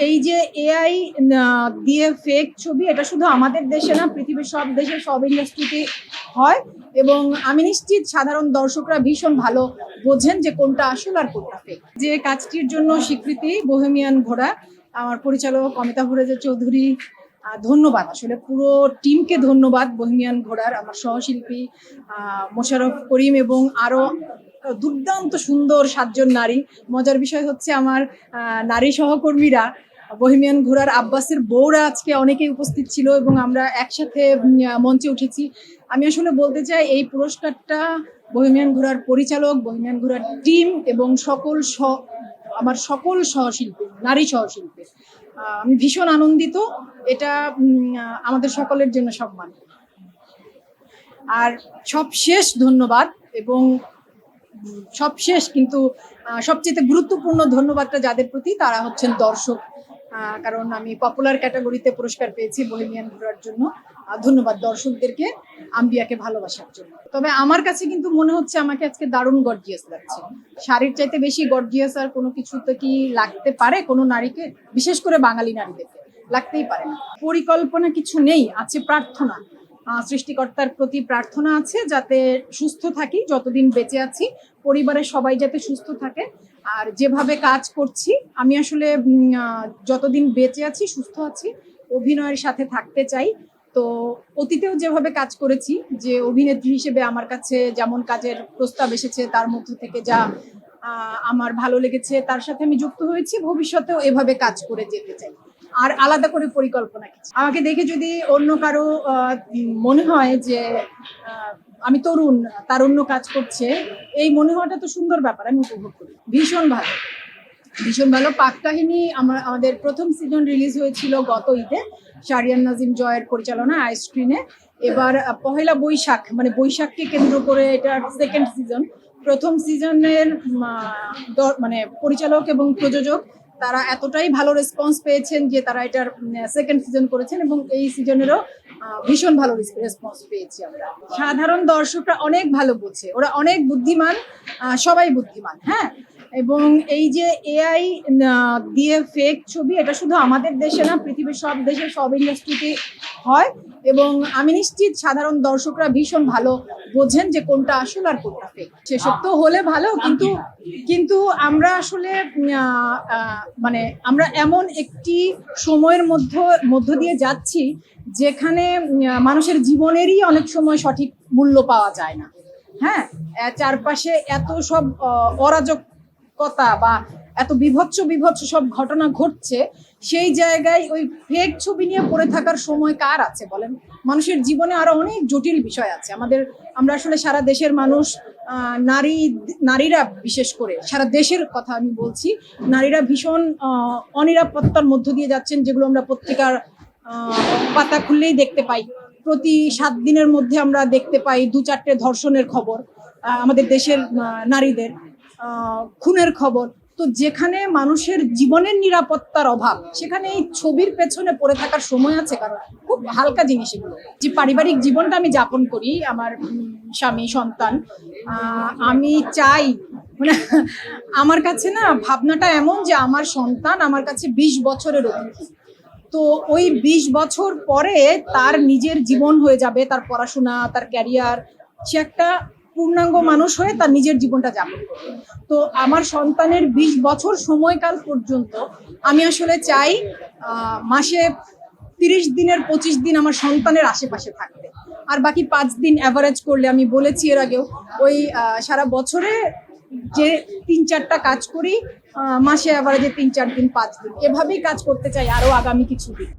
এই যে এআই দিয়ে ফেক ছবি, এটা শুধু আমাদের দেশে না, পৃথিবীর সব দেশে সব ইন্ডাস্ট্রিতে হয়। এবং আমি নিশ্চিত সাধারণ দর্শকরা ভীষণ ভালো বোঝেন যে কোনটা আসল আর কোনটা ফেক। যে কাজটির জন্য স্বীকৃতি বহেমিয়ান ঘোড়া, আমার পরিচালক অমিতা ভুরেজা চৌধুরী, ধন্যবাদ আসলে পুরো টিমকে ধন্যবাদ বহেমিয়ান ঘোড়ার, আমার সহশিল্পী মোশাররফ করিম এবং আরো দুর্দান্ত সুন্দর 7 জন নারী। মজার বিষয় হচ্ছে আমার নারী সহকর্মীরা, বহেমিয়ান ঘোড়ার আব্বাসের বউরা আজকে অনেকেই উপস্থিত ছিল এবং আমরা একসাথে মঞ্চে উঠেছি। আমি আসলে বলতে চাই এই পুরস্কারটা বহেমিয়ান ঘোড়ার পরিচালক, বহেমিয়ান ঘোড়ার টিম এবং আমার সকল সহশিল্পী, নারী সহশিল্পী। আমি ভীষণ আনন্দিত, এটা আমাদের সকলের জন্য সম্মান। আর সবশেষ ধন্যবাদ এবং সবশেষ কিন্তু সবচেয়ে গুরুত্বপূর্ণ ধন্যবাদটা যাদের প্রতি, তারা হচ্ছেন দর্শক। কারণ আমি পপুলার ক্যাটাগরিতে পুরস্কার পেয়েছি বহেমিয়ান ঘোড়ার জন্য। ধন্যবাদ দর্শকদেরকে আম্বিয়াকে ভালোবাসার জন্য। তবে আমার কাছে কিন্তু মনে হচ্ছে আমাকে আজকে দারুণ গর্জিয়াস লাগছে। শাড়ির চাইতে বেশি গর্জিয়াস আর কোনো কিছু তো কি লাগতে পারে কোনো নারীকে, বিশেষ করে বাঙালি নারীদেরকে? লাগতেই পারে না। পরিকল্পনা কিছু নেই, আছে প্রার্থনা। সৃষ্টিকর্তার প্রতি প্রার্থনা আছে যাতে সুস্থ থাকি, যতদিন বেঁচে আছি পরিবারের সবাই যাতে সুস্থ থাকে। আর যেভাবে কাজ করছি আমি আসলে যতদিন বেঁচে আছি, সুস্থ আছি, অভিনয়ের সাথে থাকতে চাই। তো অতীতেও যেভাবে কাজ করেছি, যে অভিনেত্রী হিসেবে আমার কাছে যেমন কাজের প্রস্তাব এসেছে তার মধ্য থেকে যা আমার ভালো লেগেছে তার সাথে আমি যুক্ত হয়েছি, ভবিষ্যতেও এভাবে কাজ করে যেতে চাই। আর আলাদা করে পরিকল্পনা কিছু। আমাকে দেখে যদি অন্য কারো মনে হয় যে আমি তরুণ, তারুণ্য কাজ করছে, এই মনে হওয়াটা তো সুন্দর ব্যাপার, আমি উপভোগ করি। ভীষণ ভালো, ভীষণ ভালো। পাক কাহিনী আমাদের প্রথম সিজন রিলিজ হয়েছিল গত ঈদে, শাহরিয়ার নাজিম জয়ের পরিচালনা আইস্ক্রিনে। এবার পহেলা বৈশাখ, মানে বৈশাখকে কেন্দ্র করে এটা সেকেন্ড সিজন। প্রথম সিজনের মানে পরিচালক এবং প্রযোজক তারা এতটাই ভালো রেসপন্স পেয়েছেন যে তারা এটার সেকেন্ড সিজন করেছেন এবং এই সিজনেরও ভীষণ ভালো রেসপন্স পেয়েছি আমরা। সাধারণ দর্শকরা অনেক ভালো বোঝে, ওরা অনেক বুদ্ধিমান, সবাই বুদ্ধিমান। হ্যাঁ, এবং এই যে এআই দিয়ে ফেক ছবি, এটা শুধু আমাদের দেশে না, পৃথিবীর সব দেশে সব ইন্ডাস্ট্রিতে হয়। এবং আমি নিশ্চিত সাধারণ দর্শকরা ভীষণ ভালো বোঝেন যে কোনটা আসল আর কোনটা ফেক। সেসব তো হলে ভালো, কিন্তু আমরা আসলে মানে আমরা এমন একটি সময়ের মধ্য দিয়ে যাচ্ছি যেখানে মানুষের জীবনেরই অনেক সময় সঠিক মূল্য পাওয়া যায় না। হ্যাঁ, চারপাশে এত সব অরাজকতা বা এত বিভৎস সব ঘটনা ঘটছে, সেই জায়গায় ওই ফেক ছবি নিয়ে পড়ে থাকার সময় কার আছে বলেন? মানুষের জীবনে আরো অনেক জটিল বিষয় আছে। আমরা আসলে সারা দেশের মানুষ, নারীরা বিশেষ করে, সারা দেশের কথা আমি বলছি, নারীরা ভীষণ অনিরাপত্তার মধ্য দিয়ে যাচ্ছেন, যেগুলো আমরা পত্রিকার পাতা খুললেই দেখতে পাই। প্রতি 7 দিনের মধ্যে আমরা দেখতে পাই 2-4টে ধর্ষণের খবর, আমাদের দেশের নারীদের খুনের খবর। তো যেখানে মানুষের জীবনের নিরাপত্তার অভাব, সেখানে এই ছবির পেছনে পড়ে থাকার সময় আছে? কারণ খুব হালকা জিনিস এগুলো। যে পারিবারিক জীবনটা আমি যাপন করি, আমার স্বামী, সন্তান, আমি চাই, মানে আমার কাছে না ভাবনাটা এমন যে আমার সন্তান আমার কাছে 20 বছরের অতিথি। তো ওই 20 বছর পরে তার নিজের জীবন হয়ে যাবে, তার পড়াশোনা, তার ক্যারিয়ার, সে একটা পূর্ণাঙ্গ মানুষ হয়ে তার নিজের জীবনটা যাপন করবে। তো আমার সন্তানের 20 বছর সময়কাল পর্যন্ত আমি আসলে চাই মাসে 30 দিনের 25 দিন আমার সন্তানের আশেপাশে থাকতে, আর বাকি 5 দিন অ্যাভারেজ করলে, আমি বলেছি এর আগেও, ওই সারা বছরে যে 3-4টা কাজ করি, মাসে অ্যাভারেজে 3-4 দিন 5 দিন, এভাবেই কাজ করতে চাই আরো আগামী কিছুদিন।